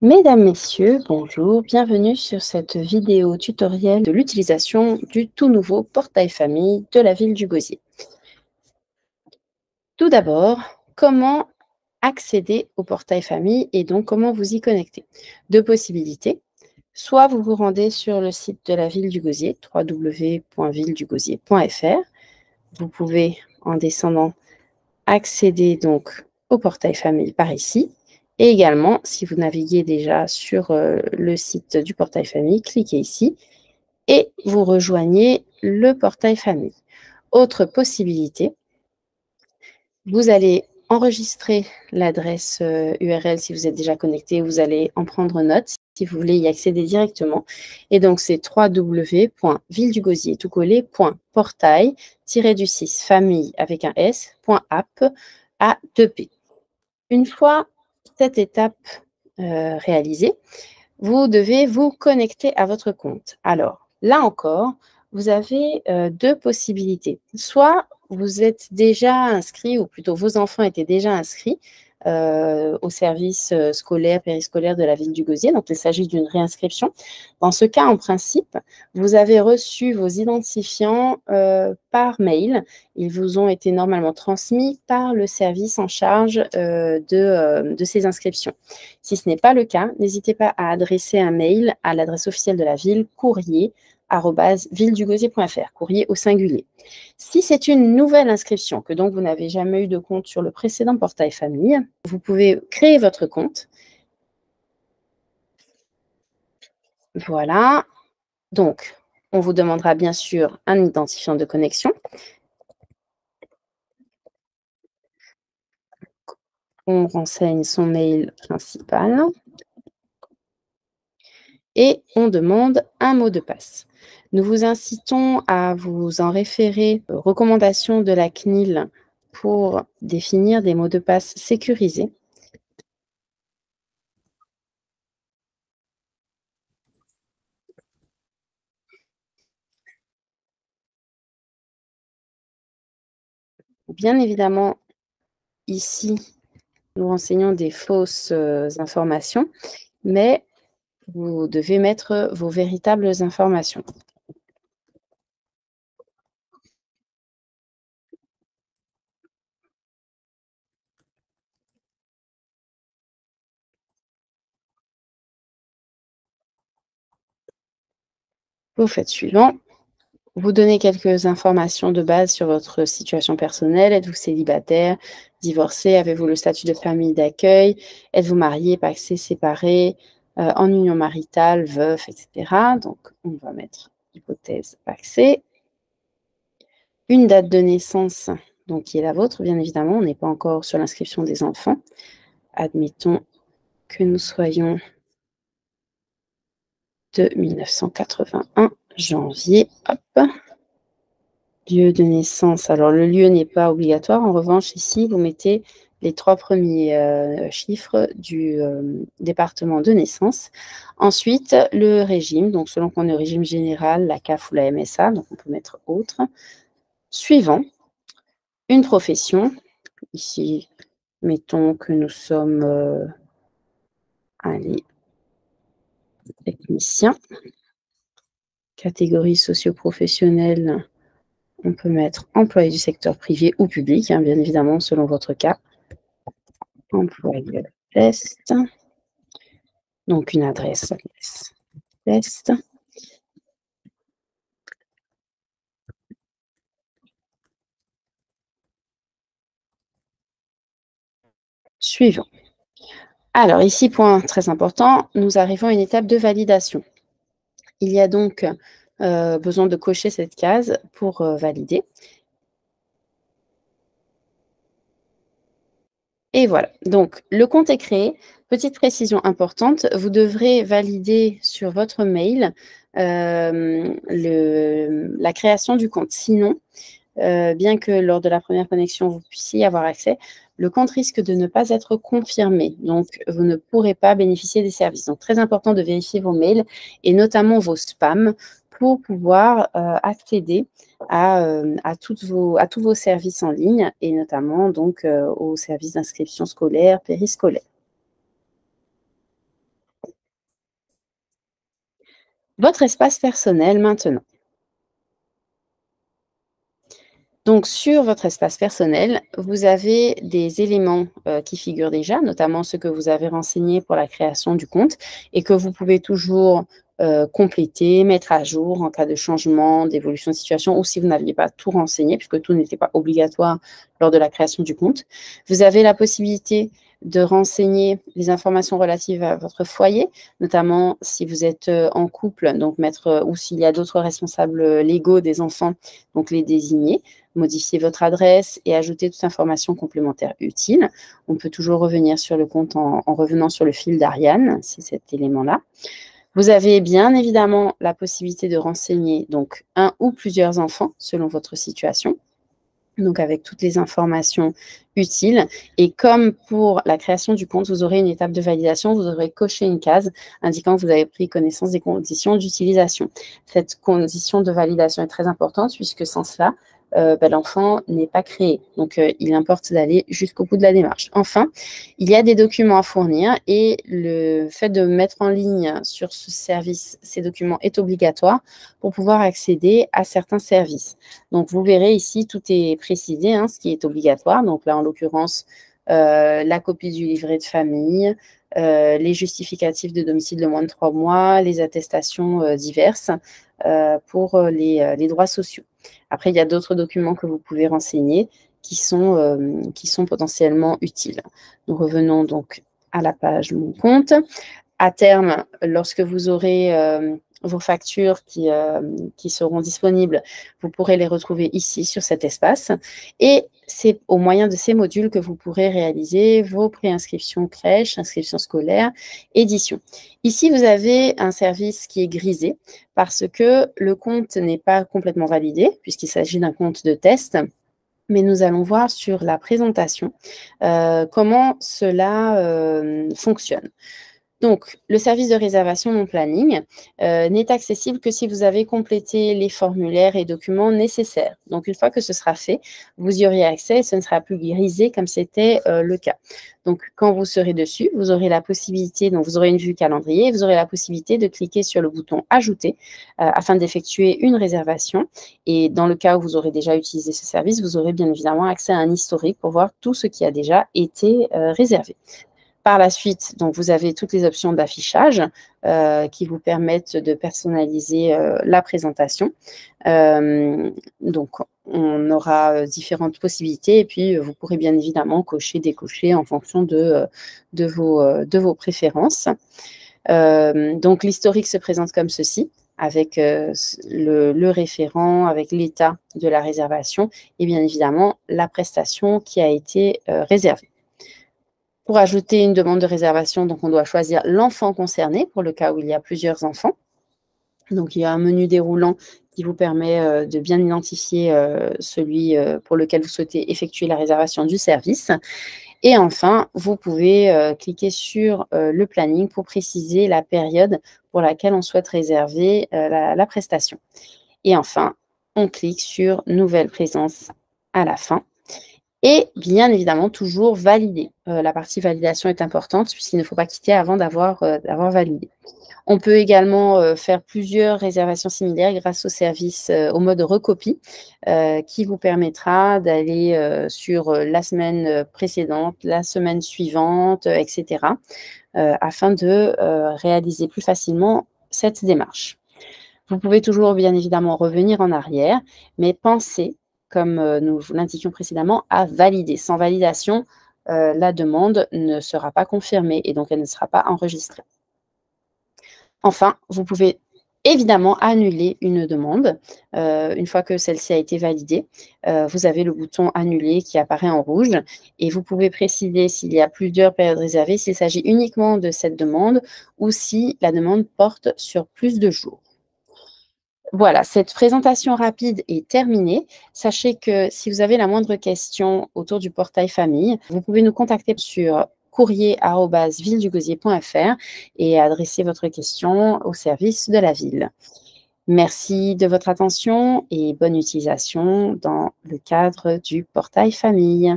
Mesdames, Messieurs, bonjour, bienvenue sur cette vidéo tutoriel de l'utilisation du tout nouveau portail famille de la ville du Gosier. Tout d'abord, comment accéder au portail famille et donc comment vous y connecter? Deux possibilités. Soit vous vous rendez sur le site de la ville du Gosier, www.villedugosier.fr. Vous pouvez, en descendant, accéder donc au portail famille par ici. Et également, si vous naviguez déjà sur le site du portail famille, cliquez ici et vous rejoignez le portail famille. Autre possibilité, vous allez enregistrer l'adresse URL si vous êtes déjà connecté, vous allez en prendre note si vous voulez y accéder directement. Et donc, c'est www.villedugosier.portail-du6 famille avec un s.app à 2p. Une fois cette étape réalisée, vous devez vous connecter à votre compte. Alors, là encore, vous avez deux possibilités. Soit vous êtes déjà inscrit, ou plutôt vos enfants étaient déjà inscrits au service scolaire, périscolaire de la ville du Gosier. Donc, il s'agit d'une réinscription. Dans ce cas, en principe, vous avez reçu vos identifiants par mail. Ils vous ont été normalement transmis par le service en charge de ces inscriptions. Si ce n'est pas le cas, n'hésitez pas à adresser un mail à l'adresse officielle de la ville, courrier@villedugosier.fr, courrier au singulier. Si c'est une nouvelle inscription, que donc vous n'avez jamais eu de compte sur le précédent portail famille, vous pouvez créer votre compte. Voilà. Donc, on vous demandera bien sûr un identifiant de connexion. On renseigne son mail principal. Et on demande un mot de passe. Nous vous incitons à vous en référer aux recommandations de la CNIL pour définir des mots de passe sécurisés. Bien évidemment, ici, nous renseignons des fausses informations, mais vous devez mettre vos véritables informations. Vous faites suivant. Vous donnez quelques informations de base sur votre situation personnelle. Êtes-vous célibataire, divorcé? Avez-vous le statut de famille d'accueil? Êtes-vous marié, pacsé, séparé, en union maritale, veuf, etc. Donc, on va mettre hypothèse pacsé. Une date de naissance, donc qui est la vôtre, bien évidemment. On n'est pas encore sur l'inscription des enfants. Admettons que nous soyons de 1981, janvier. Hop. Lieu de naissance. Alors, le lieu n'est pas obligatoire. En revanche, ici, vous mettez les 3 premiers chiffres du département de naissance. Ensuite, le régime. Donc, selon qu'on est au régime général, la CAF ou la MSA, donc on peut mettre autre. Suivant, une profession. Ici, mettons que nous sommes allez, techniciens. Catégorie socio-professionnelle. On peut mettre employé du secteur privé ou public, hein, bien évidemment, selon votre cas. Employeur test. Donc, une adresse test. Suivant. Alors, ici, point très important, nous arrivons à une étape de validation. Il y a donc besoin de cocher cette case pour valider. Et voilà, donc le compte est créé. Petite précision importante, vous devrez valider sur votre mail la création du compte. Sinon, bien que lors de la première connexion, vous puissiez y avoir accès, le compte risque de ne pas être confirmé. Donc, vous ne pourrez pas bénéficier des services. Donc, très important de vérifier vos mails et notamment vos spams pour pouvoir accéder à tous vos services en ligne et notamment donc aux services d'inscription scolaire, périscolaire. Votre espace personnel maintenant. Donc sur votre espace personnel, vous avez des éléments, qui figurent déjà, notamment ceux que vous avez renseignés pour la création du compte et que vous pouvez toujours, compléter, mettre à jour en cas de changement, d'évolution de situation ou si vous n'aviez pas tout renseigné puisque tout n'était pas obligatoire lors de la création du compte. Vous avez la possibilité de renseigner les informations relatives à votre foyer, notamment si vous êtes, en couple, donc mettre, ou s'il y a d'autres responsables, légaux des enfants, donc les désigner, modifier votre adresse et ajouter toute information complémentaire utile. On peut toujours revenir sur le compte en revenant sur le fil d'Ariane, c'est cet élément-là. Vous avez bien évidemment la possibilité de renseigner donc un ou plusieurs enfants selon votre situation, donc avec toutes les informations utiles. Et comme pour la création du compte, vous aurez une étape de validation, vous aurez coché une case indiquant que vous avez pris connaissance des conditions d'utilisation. Cette condition de validation est très importante puisque sans cela, l'enfant n'est pas créé. Donc, il importe d'aller jusqu'au bout de la démarche. Enfin, il y a des documents à fournir et le fait de mettre en ligne sur ce service ces documents est obligatoire pour pouvoir accéder à certains services. Donc, vous verrez ici, tout est précisé, hein, ce qui est obligatoire. Donc là, en l'occurrence, la copie du livret de famille, les justificatifs de domicile de moins de 3 mois, les attestations diverses pour les droits sociaux. Après, il y a d'autres documents que vous pouvez renseigner qui sont potentiellement utiles. Nous revenons donc à la page Mon compte. À terme, lorsque vous aurez vos factures qui seront disponibles, vous pourrez les retrouver ici sur cet espace. Et c'est au moyen de ces modules que vous pourrez réaliser vos préinscriptions crèche, inscriptions scolaires, édition. Ici, vous avez un service qui est grisé parce que le compte n'est pas complètement validé puisqu'il s'agit d'un compte de test. Mais nous allons voir sur la présentation comment cela fonctionne. Donc, le service de réservation non planning n'est accessible que si vous avez complété les formulaires et documents nécessaires. Donc, une fois que ce sera fait, vous y aurez accès et ce ne sera plus grisé comme c'était le cas. Donc, quand vous serez dessus, vous aurez la possibilité, donc vous aurez une vue calendrier, vous aurez la possibilité de cliquer sur le bouton Ajouter afin d'effectuer une réservation. Et dans le cas où vous aurez déjà utilisé ce service, vous aurez bien évidemment accès à un historique pour voir tout ce qui a déjà été réservé. Par la suite, donc, vous avez toutes les options d'affichage qui vous permettent de personnaliser la présentation. Donc, on aura différentes possibilités et puis vous pourrez bien évidemment cocher, décocher en fonction de vos préférences. Donc, l'historique se présente comme ceci, avec le référent, avec l'état de la réservation et bien évidemment la prestation qui a été réservée. Pour ajouter une demande de réservation, donc on doit choisir l'enfant concerné pour le cas où il y a plusieurs enfants. Donc, il y a un menu déroulant qui vous permet de bien identifier celui pour lequel vous souhaitez effectuer la réservation du service. Et enfin, vous pouvez cliquer sur le planning pour préciser la période pour laquelle on souhaite réserver la prestation. Et enfin, on clique sur Nouvelle présence à la fin. Et bien évidemment, toujours valider. La partie validation est importante puisqu'il ne faut pas quitter avant d'avoir validé. On peut également faire plusieurs réservations similaires grâce au service, au mode recopie, qui vous permettra d'aller sur la semaine précédente, la semaine suivante, etc., afin de réaliser plus facilement cette démarche. Vous pouvez toujours bien évidemment revenir en arrière, mais pensez, comme nous l'indiquions précédemment, à valider. Sans validation, la demande ne sera pas confirmée et donc elle ne sera pas enregistrée. Enfin, vous pouvez évidemment annuler une demande. Une fois que celle-ci a été validée, vous avez le bouton annuler qui apparaît en rouge et vous pouvez préciser s'il y a plusieurs périodes réservées, s'il s'agit uniquement de cette demande ou si la demande porte sur plus de jours. Voilà, cette présentation rapide est terminée. Sachez que si vous avez la moindre question autour du portail famille, vous pouvez nous contacter sur courrier@villedugosier.fr et adresser votre question au service de la ville. Merci de votre attention et bonne utilisation dans le cadre du portail famille.